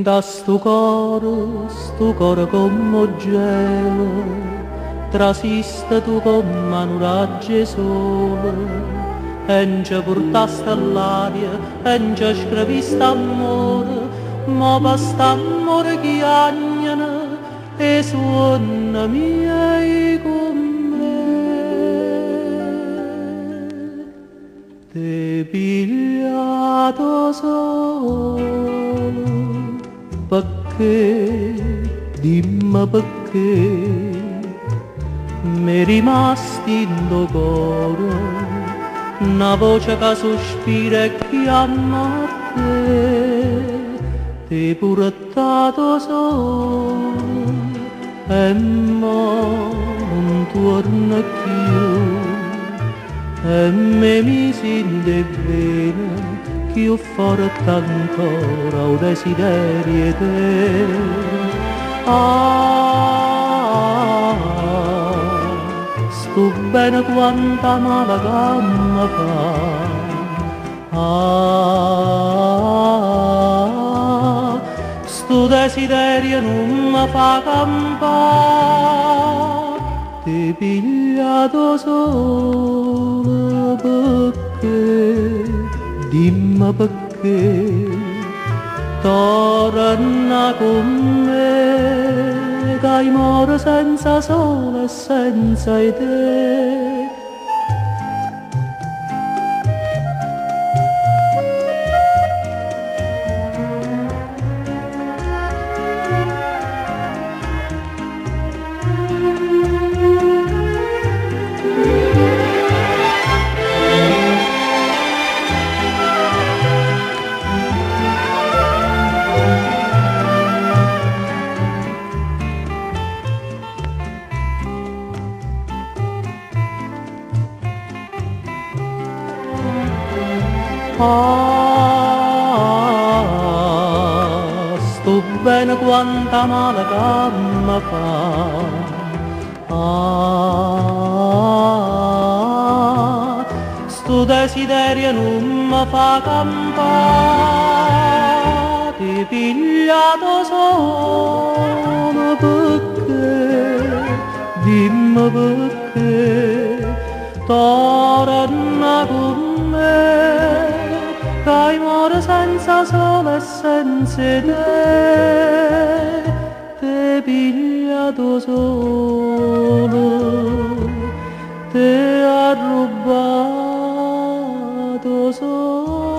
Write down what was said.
Da sto coro come gelo, trasiste tu come un raggio sole, e non ci portaste all'aria, e non ci scriviste amore, ma basta amore che agnano e suona miei con me. Te pigliato solo, perché, dimmi perché, mi rimasti in tuo cuore, una voce che sospira e chiama a te, ti portato solo, e non torna più, e me mi sente bene, che io forte ancora un desiderio te. Sto bene quanta male che mi fa. Sto desiderio non mi fa campare, ti pigliato solo perché, dimmi perché, torna con me, che muore senza sole e senza te. Sto bene quanta male che mi fa. Sto desiderio non mi fa campare, ti pigliato solo perché, dimmi perché, torna con me, che muore senza sole e senza te, te pigliato solo, te ha rubato solo.